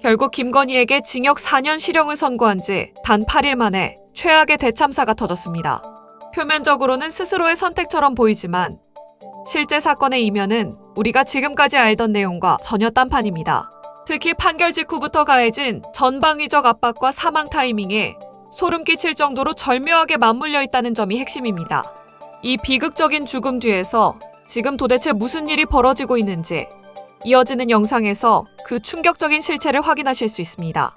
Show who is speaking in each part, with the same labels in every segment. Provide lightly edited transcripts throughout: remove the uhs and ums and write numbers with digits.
Speaker 1: 결국 김건희에게 징역 4년 실형을 선고한 지 단 8일 만에 최악의 대참사가 터졌습니다. 표면적으로는 스스로의 선택처럼 보이지만 실제 사건의 이면은 우리가 지금까지 알던 내용과 전혀 딴판입니다. 특히 판결 직후부터 가해진 전방위적 압박과 사망 타이밍에 소름 끼칠 정도로 절묘하게 맞물려 있다는 점이 핵심입니다. 이 비극적인 죽음 뒤에서 지금 도대체 무슨 일이 벌어지고 있는지 이어지는 영상에서 그 충격적인 실체를 확인하실 수 있습니다.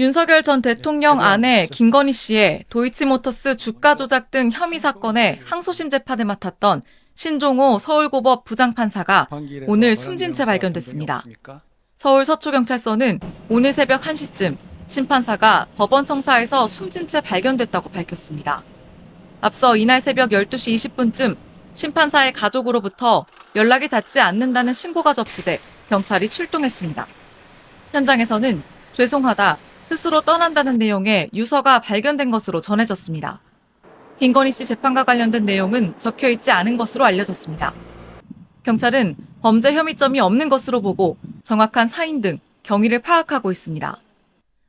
Speaker 2: 윤석열 전 대통령 아내 김건희 씨의 도이치모터스 주가 조작 등 혐의 사건의 항소심 재판을 맡았던 신종호 서울고법 부장판사가 오늘 숨진 채 발견됐습니다. 서울 서초경찰서는 오늘 새벽 1시쯤 심판사가 법원 청사에서 숨진 채 발견됐다고 밝혔습니다. 앞서 이날 새벽 12시 20분쯤 심판사의 가족으로부터 연락이 닿지 않는다는 신고가 접수돼 경찰이 출동했습니다. 현장에서는 죄송하다, 스스로 떠난다는 내용의 유서가 발견된 것으로 전해졌습니다. 김건희 씨 재판과 관련된 내용은 적혀있지 않은 것으로 알려졌습니다. 경찰은 범죄 혐의점이 없는 것으로 보고 정확한 사인 등 경위를 파악하고 있습니다.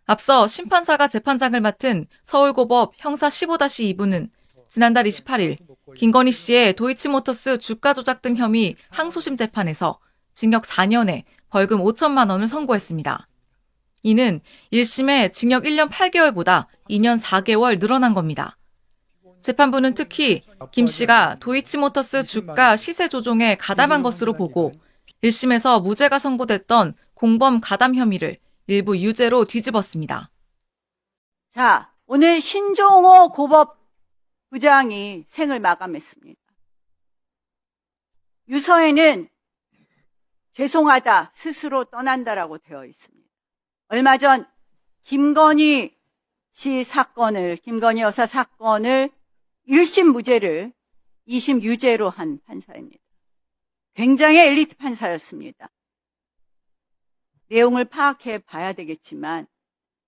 Speaker 2: 앞서 심판사가 재판장을 맡은 서울고법 형사 15-2부는 지난달 28일 김건희 씨의 도이치모터스 주가 조작 등 혐의 항소심 재판에서 징역 4년에 벌금 5천만 원을 선고했습니다. 이는 1심의 징역 1년 8개월보다 2년 4개월 늘어난 겁니다. 재판부는 특히 김 씨가 도이치모터스 주가 시세 조종에 가담한 것으로 보고 1심에서 무죄가 선고됐던 공범 가담 혐의를 일부 유죄로 뒤집었습니다.
Speaker 3: 자, 오늘 신종호 고법 부장이 생을 마감했습니다. 유서에는 죄송하다, 스스로 떠난다라고 되어 있습니다. 얼마 전 김건희 씨 사건을, 김건희 여사 사건을 1심 무죄를 2심 유죄로 한 판사입니다. 굉장히 엘리트 판사였습니다. 내용을 파악해 봐야 되겠지만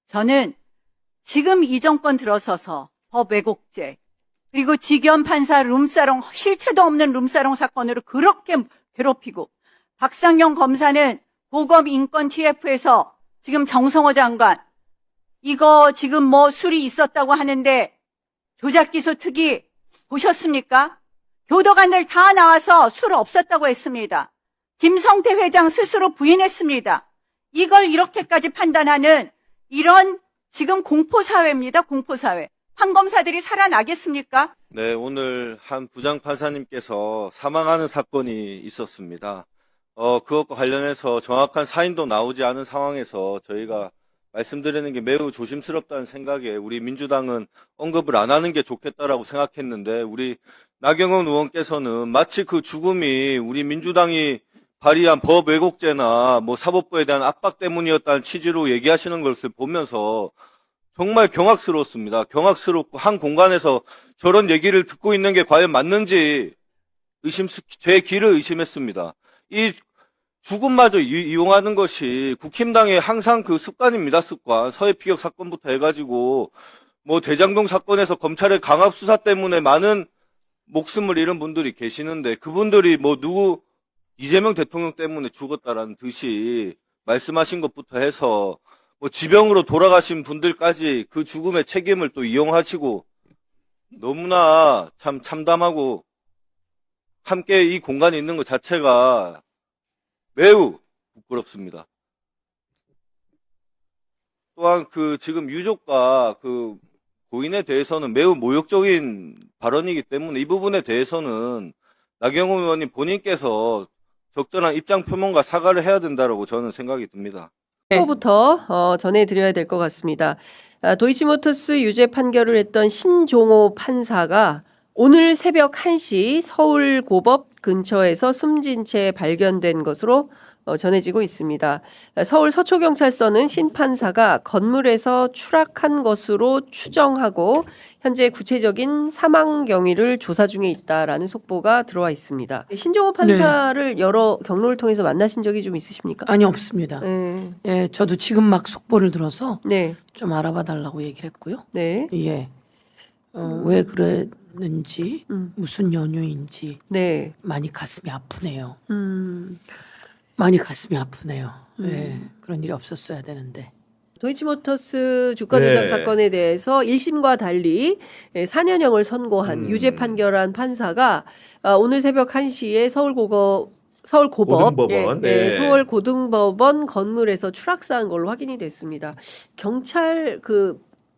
Speaker 3: 저는 지금 이 정권 들어서서 법 왜곡죄, 그리고 직연 판사 룸사롱, 실체도 없는 룸사롱 사건으로 그렇게 괴롭히고, 박상영 검사는 고검 인권 TF에서 지금 정성호 장관, 이거 지금 뭐 술이 있었다고 하는데 조작기소 특위 보셨습니까? 교도관들 다 나와서 술 없었다고 했습니다. 김성태 회장 스스로 부인했습니다. 이걸 이렇게까지 판단하는 이런 지금 공포사회입니다. 공포사회. 판검사들이 살아나겠습니까?
Speaker 4: 네, 오늘 한 부장판사님께서 사망하는 사건이 있었습니다. 그것과 관련해서 정확한 사인도 나오지 않은 상황에서 저희가 말씀드리는 게 매우 조심스럽다는 생각에 우리 민주당은 언급을 안 하는 게 좋겠다라고 생각했는데, 우리 나경원 의원께서는 마치 그 죽음이 우리 민주당이 발의한 법 왜곡죄나 뭐 사법부에 대한 압박 때문이었다는 취지로 얘기하시는 것을 보면서 정말 경악스러웠습니다. 경악스럽고 한 공간에서 저런 얘기를 듣고 있는 게 과연 맞는지 제 귀를 의심했습니다. 이 죽음마저 이용하는 것이 국힘당의 항상 그 습관입니다. 습관. 서해피격 사건부터 해가지고 뭐 대장동 사건에서 검찰의 강압 수사 때문에 많은 목숨을 잃은 분들이 계시는데, 그분들이 뭐 누구 이재명 대통령 때문에 죽었다라는 듯이 말씀하신 것부터 해서 뭐 지병으로 돌아가신 분들까지 그 죽음의 책임을 또 이용하시고, 너무나 참 참담하고 함께 이 공간에 있는 것 자체가 매우 부끄럽습니다. 또한 그 지금 유족과 그 고인에 대해서는 매우 모욕적인 발언이기 때문에 이 부분에 대해서는 나경원 의원님 본인께서 적절한 입장 표명과 사과를 해야 된다고 저는 생각이 듭니다.
Speaker 5: 부터 전해드려야 될 것 같습니다. 도이치모터스 유죄 판결을 했던 신종호 판사가 오늘 새벽 1시 서울고법 근처에서 숨진 채 발견된 것으로 전해지고 있습니다. 서울 서초경찰서는 신 판사가 건물에서 추락한 것으로 추정하고 현재 구체적인 사망 경위를 조사 중에 있다라는 속보가 들어와 있습니다. 신종호 판사를 여러 경로를 통해서 만나신 적이 좀 있으십니까?
Speaker 6: 아니, 없습니다.
Speaker 5: 네.
Speaker 6: 예, 저도 지금 막 속보를 들어서
Speaker 5: 네.
Speaker 6: 좀 알아봐 달라고 얘기를 했고요.
Speaker 5: 네.
Speaker 6: 예. 왜 그랬는지, 무슨 연유인지
Speaker 5: 네.
Speaker 6: 많이 가슴이 아프네요. 많이 가슴이 아프네요. 예, 그런 일이 없었어야 되는데.
Speaker 5: 도이치모터스 주가 조작
Speaker 7: 네.
Speaker 5: 사건에 대해서 1심과 달리 4년형을 선고한 유죄 판결한 판사가 오늘 새벽 1시에 서울고법,
Speaker 7: 고등법원, 네.
Speaker 5: 서울고등법원 건물에서 추락사한 걸로 확인이 됐습니다. 경찰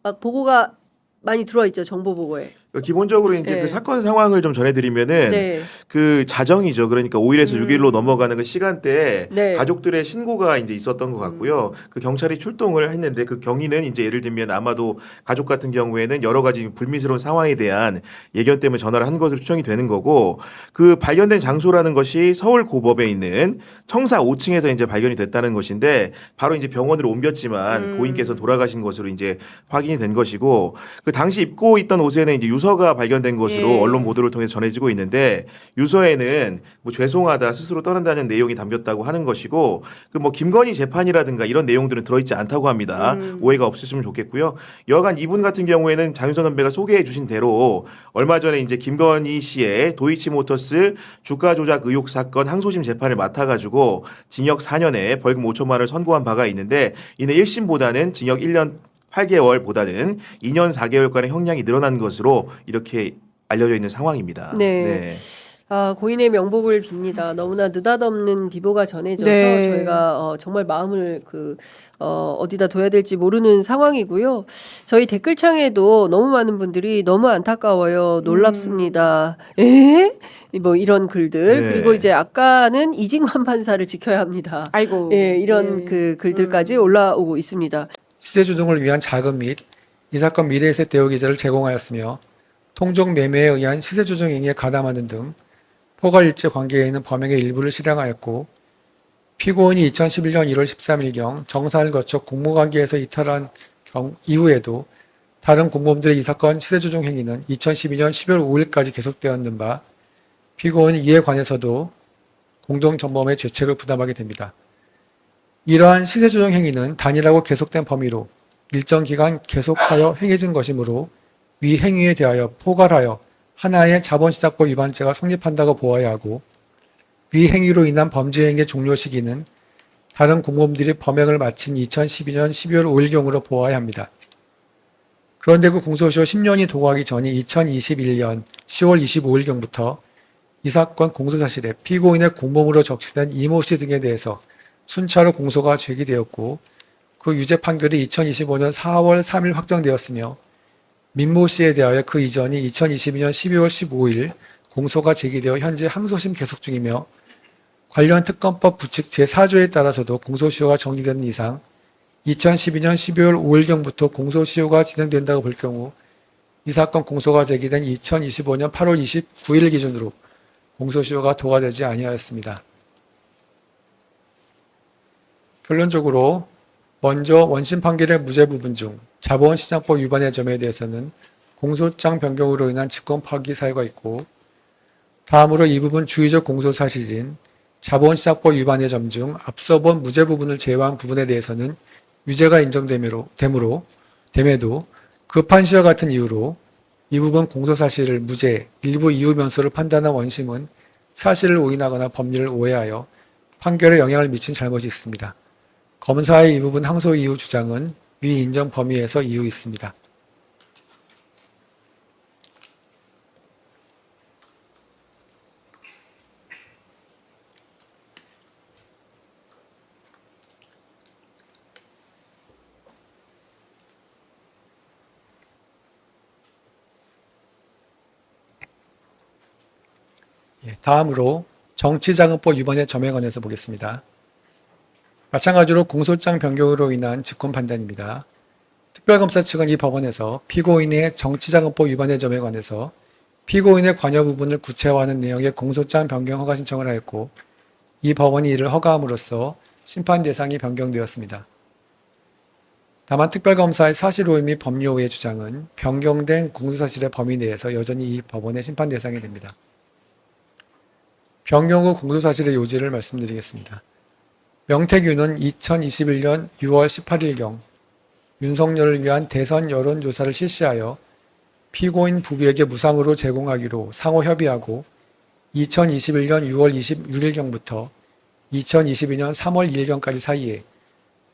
Speaker 5: 막 보고가 많이 들어와 있죠, 정보 보고에.
Speaker 7: 기본적으로 이제
Speaker 5: 네.
Speaker 7: 그 사건 상황을 좀 전해드리면은
Speaker 5: 네.
Speaker 7: 그 자정이죠. 그러니까 5일에서 6일로 넘어가는 그 시간대에
Speaker 5: 네.
Speaker 7: 가족들의 신고가 이제 있었던 것 같고요. 그 경찰이 출동을 했는데 그 경위는 이제 예를 들면 아마도 가족 같은 경우에는 여러 가지 불미스러운 상황에 대한 예견 때문에 전화를 한 것으로 추정이 되는 거고 그 발견된 장소라는 것이 서울 고법에 있는 청사 5층에서 이제 발견이 됐다는 것인데 바로 이제 병원으로 옮겼지만 고인께서 돌아가신 것으로 이제 확인이 된 것이고 그 당시 입고 있던 옷에는 이제 유서가 발견된 것으로
Speaker 5: 예.
Speaker 7: 언론 보도를 통해서 전해지고 있는데 유서에는 뭐 죄송하다 스스로 떠난다는 내용이 담겼다고 하는 것이고 그 뭐 김건희 재판이라든가 이런 내용들은 들어있지 않다고 합니다. 오해가 없으시면 좋겠고요. 여간 이분 같은 경우에는 장윤선 선배가 소개해 주신 대로 얼마 전에 이제 김건희 씨의 도이치모터스 주가 조작 의혹 사건 항소심 재판을 맡아가지고 징역 4년에 벌금 5천만 원을 선고한 바가 있는데 이는 1심보다는 징역 1년 8개월보다는 2년 4개월간의 형량이 늘어난 것으로 이렇게 알려져 있는 상황입니다.
Speaker 5: 네. 고인의 명복을 빕니다. 너무나 느닷없는 비보가 전해져서
Speaker 1: 네.
Speaker 5: 저희가 정말 마음을 어디다 둬야 될지 모르는 상황이고요. 저희 댓글창에도 너무 많은 분들이 너무 안타까워요. 놀랍습니다. 뭐 이런 글들.
Speaker 7: 네.
Speaker 5: 그리고 이제 아까는 이징환 판사를 지켜야 합니다.
Speaker 8: 아이고.
Speaker 5: 이런 그 글들까지 올라오고 있습니다.
Speaker 9: 시세 조정을 위한 자금 및 이 사건 미래에셋 대우 기자를 제공하였으며 통종 매매에 의한 시세 조정 행위에 가담하는 등 포괄일체 관계에 있는 범행의 일부를 실행하였고 피고인이 2011년 1월 13일경 정산을 거쳐 공모관계에서 이탈한 이후에도 다른 공모범들의 이 사건 시세 조정 행위는 2012년 12월 5일까지 계속되었는 바 피고인은 이에 관해서도 공동전범의 죄책을 부담하게 됩니다. 이러한 시세 조정 행위는 단일하고 계속된 범위로 일정 기간 계속하여 행해진 것이므로 위 행위에 대하여 포괄하여 하나의 자본시장법 위반죄가 성립한다고 보아야 하고 위 행위로 인한 범죄 행위의 종료 시기는 다른 공범들이 범행을 마친 2012년 12월 5일경으로 보아야 합니다. 그런데 그 공소시효 10년이 도과하기 전인 2021년 10월 25일경부터 이 사건 공소사실에 피고인의 공범으로 적시된 이모 씨 등에 대해서 순차로 공소가 제기되었고 그 유죄 판결이 2025년 4월 3일 확정되었으며 민모 씨에 대하여 그 이전이 2022년 12월 15일 공소가 제기되어 현재 항소심 계속 중이며 관련 특검법 부칙 제4조에 따라서도 공소시효가 정지되는 이상 2012년 12월 5일경부터 공소시효가 진행된다고 볼 경우 이 사건 공소가 제기된 2025년 8월 29일 기준으로 공소시효가 도과되지 아니하였습니다. 결론적으로 먼저 원심 판결의 무죄 부분 중 자본시장법 위반의 점에 대해서는 공소장 변경으로 인한 직권 파기 사유가 있고 다음으로 이 부분 주의적 공소사실인 자본시장법 위반의 점 중 앞서 본 무죄 부분을 제외한 부분에 대해서는 유죄가 인정됨에도 급한 시와 같은 이유로 이 부분 공소사실을 무죄, 일부 이유 변소를 판단한 원심은 사실을 오인하거나 법리를 오해하여 판결에 영향을 미친 잘못이 있습니다. 검사의 이 부분 항소 이유 주장은 위 인정 범위에서 이유 있습니다. 다음으로 정치자금법 위반의 점에 관해서 보겠습니다. 마찬가지로 공소장 변경으로 인한 직권 판단입니다. 특별검사 측은 이 법원에서 피고인의 정치자금법 위반의 점에 관해서 피고인의 관여 부분을 구체화하는 내용의 공소장 변경 허가 신청을 하였고 이 법원이 이를 허가함으로써 심판 대상이 변경되었습니다. 다만 특별검사의 사실오해 및 법리오해의 주장은 변경된 공소사실의 범위 내에서 여전히 이 법원의 심판 대상이 됩니다. 변경 후 공소사실의 요지를 말씀드리겠습니다. 명태균은 2021년 6월 18일경 윤석열을 위한 대선 여론조사를 실시하여 피고인 부부에게 무상으로 제공하기로 상호 협의하고 2021년 6월 26일경부터 2022년 3월 1일경까지 사이에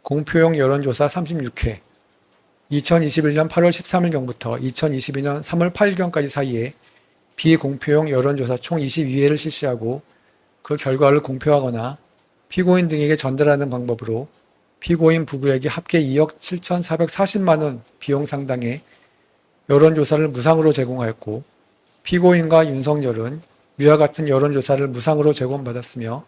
Speaker 9: 공표용 여론조사 36회, 2021년 8월 13일경부터 2022년 3월 8일경까지 사이에 비공표용 여론조사 총 22회를 실시하고 그 결과를 공표하거나 피고인 등에게 전달하는 방법으로 피고인 부부에게 합계 2억 7,440만 원 비용 상당의 여론조사를 무상으로 제공하였고 피고인과 윤석열은 위와 같은 여론조사를 무상으로 제공받았으며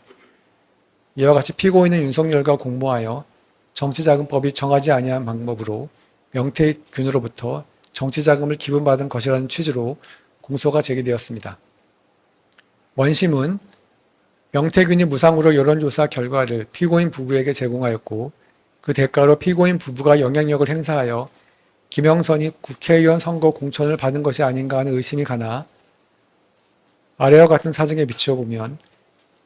Speaker 9: 이와 같이 피고인은 윤석열과 공모하여 정치자금법이 정하지 아니한 방법으로 명태균으로부터 정치자금을 기부받은 것이라는 취지로 공소가 제기되었습니다. 원심은 명태균이 무상으로 여론조사 결과를 피고인 부부에게 제공하였고 그 대가로 피고인 부부가 영향력을 행사하여 김영선이 국회의원 선거 공천을 받은 것이 아닌가 하는 의심이 가나 아래와 같은 사정에 비추어 보면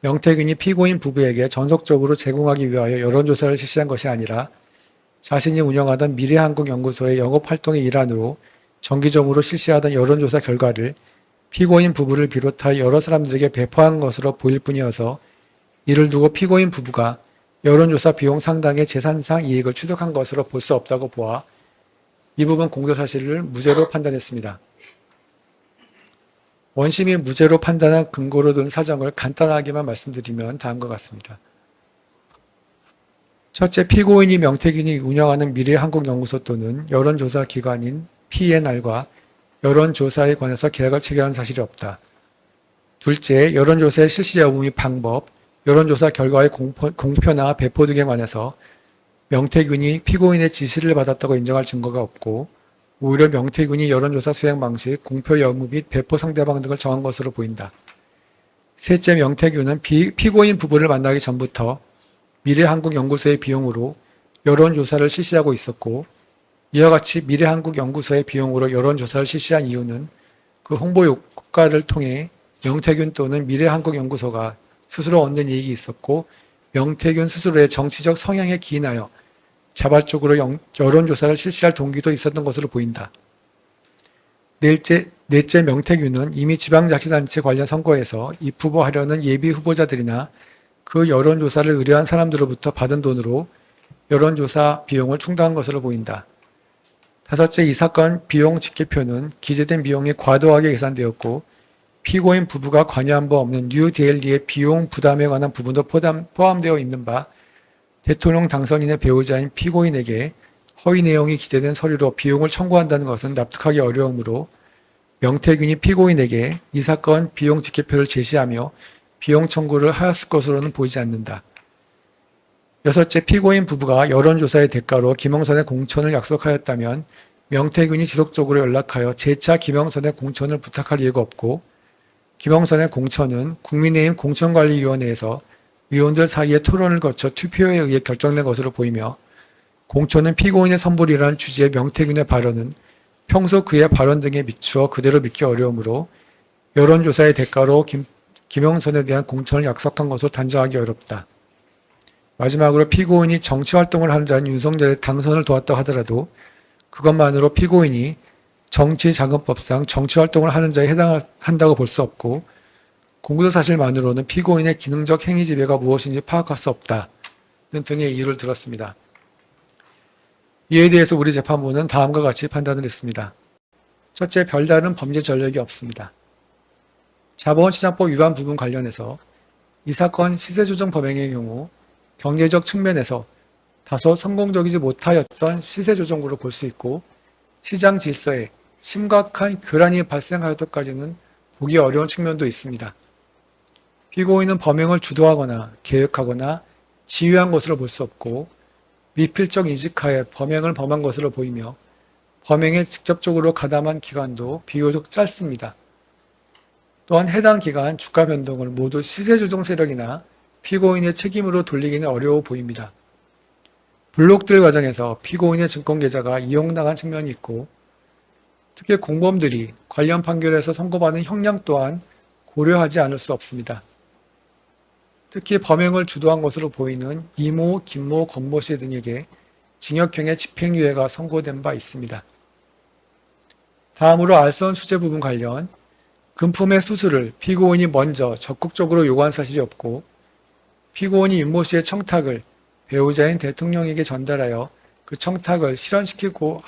Speaker 9: 명태균이 피고인 부부에게 전속적으로 제공하기 위하여 여론조사를 실시한 것이 아니라 자신이 운영하던 미래한국연구소의 영업활동의 일환으로 정기적으로 실시하던 여론조사 결과를 피고인 부부를 비롯하여 여러 사람들에게 배포한 것으로 보일 뿐이어서 이를 두고 피고인 부부가 여론조사 비용 상당의 재산상 이익을 취득한 것으로 볼 수 없다고 보아 이 부분 공소사실을 무죄로 판단했습니다. 원심이 무죄로 판단한 근거로 둔 사정을 간단하게만 말씀드리면 다음과 같습니다. 첫째, 피고인이 명태균이 운영하는 미래한국연구소 또는 여론조사 기관인 PNR과 여론조사에 관해서 계약을 체결한 사실이 없다. 둘째, 여론조사의 실시 여부 및 방법, 여론조사 결과의 공표나 배포 등에 관해서 명태균이 피고인의 지시를 받았다고 인정할 증거가 없고 오히려 명태균이 여론조사 수행 방식, 공표 여부 및 배포 상대방 등을 정한 것으로 보인다. 셋째, 명태균은 피고인 부부를 만나기 전부터 미래한국연구소의 비용으로 여론조사를 실시하고 있었고 이와 같이 미래한국연구소의 비용으로 여론조사를 실시한 이유는 그 홍보 효과를 통해 명태균 또는 미래한국연구소가 스스로 얻는 이익이 있었고 명태균 스스로의 정치적 성향에 기인하여 자발적으로 여론조사를 실시할 동기도 있었던 것으로 보인다. 넷째, 명태균은 이미 지방자치단체 관련 선거에서 입후보하려는 예비 후보자들이나 그 여론조사를 의뢰한 사람들로부터 받은 돈으로 여론조사 비용을 충당한 것으로 보인다. 다섯째, 이 사건 비용 집계표는 기재된 비용이 과도하게 계산되었고 피고인 부부가 관여한 바 없는 뉴데일리의 비용 부담에 관한 부분도 포함되어 있는 바 대통령 당선인의 배우자인 피고인에게 허위 내용이 기재된 서류로 비용을 청구한다는 것은 납득하기 어려우므로 명태균이 피고인에게 이 사건 비용 집계표를 제시하며 비용 청구를 하였을 것으로는 보이지 않는다. 여섯째, 피고인 부부가 여론조사의 대가로 김영선의 공천을 약속하였다면 명태균이 지속적으로 연락하여 재차 김영선의 공천을 부탁할 이유가 없고 김영선의 공천은 국민의힘 공천관리위원회에서 위원들 사이의 토론을 거쳐 투표에 의해 결정된 것으로 보이며 공천은 피고인의 선불이라는 취지의 명태균의 발언은 평소 그의 발언 등에 비추어 그대로 믿기 어려우므로 여론조사의 대가로 김영선에 대한 공천을 약속한 것으로 단정하기 어렵다. 마지막으로 피고인이 정치활동을 하는 자인 윤석열의 당선을 도왔다고 하더라도 그것만으로 피고인이 정치자금법상 정치활동을 하는 자에 해당한다고 볼 수 없고 공소 사실만으로는 피고인의 기능적 행위 지배가 무엇인지 파악할 수 없다는 등의 이유를 들었습니다. 이에 대해서 우리 재판부는 다음과 같이 판단을 했습니다. 첫째, 별다른 범죄 전력이 없습니다. 자본시장법 위반 부분 관련해서 이 사건 시세조정 범행의 경우 경제적 측면에서 다소 성공적이지 못하였던 시세조정으로 볼 수 있고 시장 질서에 심각한 교란이 발생하였다까지는 보기 어려운 측면도 있습니다. 피고인은 범행을 주도하거나 계획하거나 지휘한 것으로 볼 수 없고 미필적 인식하에 범행을 범한 것으로 보이며 범행에 직접적으로 가담한 기간도 비교적 짧습니다. 또한 해당 기간 주가 변동을 모두 시세조정 세력이나 피고인의 책임으로 돌리기는 어려워 보입니다. 블록들 과정에서 피고인의 증권계좌가 이용당한 측면이 있고 특히 공범들이 관련 판결에서 선고받은 형량 또한 고려하지 않을 수 없습니다. 특히 범행을 주도한 것으로 보이는 이모, 김모, 권모 씨 등에게 징역형의 집행유예가 선고된 바 있습니다. 다음으로 알선 수재 부분 관련 금품의 수수를 피고인이 먼저 적극적으로 요구한 사실이 없고 피고인이 윤모 씨의 청탁을 배우자인 대통령에게 전달하여 그 청탁을 실현시키려고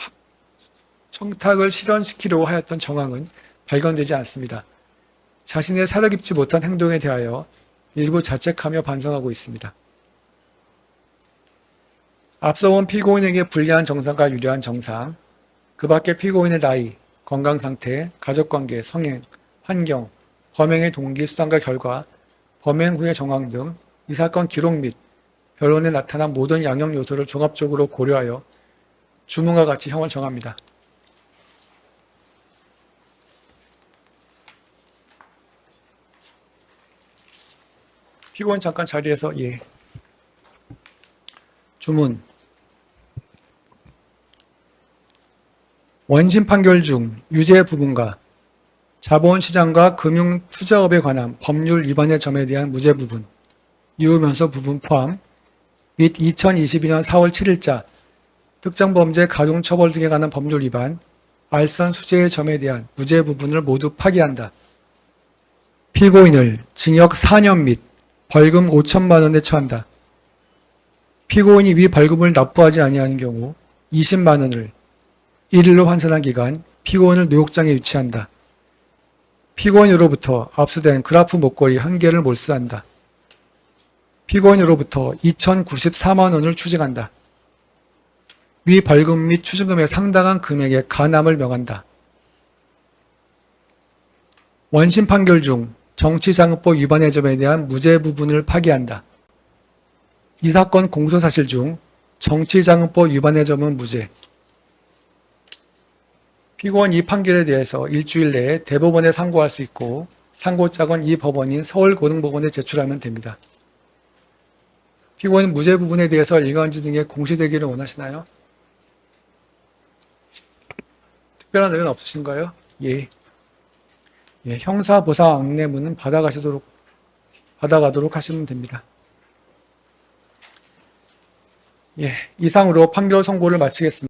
Speaker 9: 하였던 정황은 발견되지 않습니다. 자신의 사려 깊지 못한 행동에 대하여 일부 자책하며 반성하고 있습니다. 앞서 본 피고인에게 불리한 정상과 유리한 정상, 그 밖에 피고인의 나이, 건강상태, 가족관계, 성행, 환경, 범행의 동기, 수단과 결과, 범행 후의 정황 등 이 사건 기록 및 변론에 나타난 모든 양형 요소를 종합적으로 고려하여 주문과 같이 형을 정합니다. 피고인 잠깐 자리에서 주문. 원심 판결 중 유죄 부분과 자본시장과 금융투자업에 관한 법률 위반의 점에 대한 무죄 부분, 이유면서 부분 포함 및 2022년 4월 7일자 특정범죄 가중처벌 등에 관한 법률 위반, 알선 수재의 점에 대한 무죄 부분을 모두 파기한다. 피고인을 징역 4년 및 벌금 5천만 원에 처한다. 피고인이 위 벌금을 납부하지 아니하는 경우 20만 원을 1일로 환산한 기간 피고인을 노역장에 유치한다. 피고인으로부터 압수된 그라프 목걸이 1개를 몰수한다. 피고인으로부터 2,094만 원을 추징한다. 위 벌금 및 추징금의 상당한 금액의 간함을 명한다. 원심 판결 중 정치자금법 위반의 점에 대한 무죄 부분을 파기한다. 이 사건 공소사실 중 정치자금법 위반의 점은 무죄. 피고인 이 판결에 대해서 일주일 내에 대법원에 상고할 수 있고 상고장은 이 법원인 서울고등법원에 제출하면 됩니다. 피고인 무죄 부분에 대해서 일간지 등에 공시되기를 원하시나요? 특별한 의견 없으신가요? 예. 형사보상 안내문은 받아가도록 하시면 됩니다. 이상으로 판결 선고를 마치겠습니다.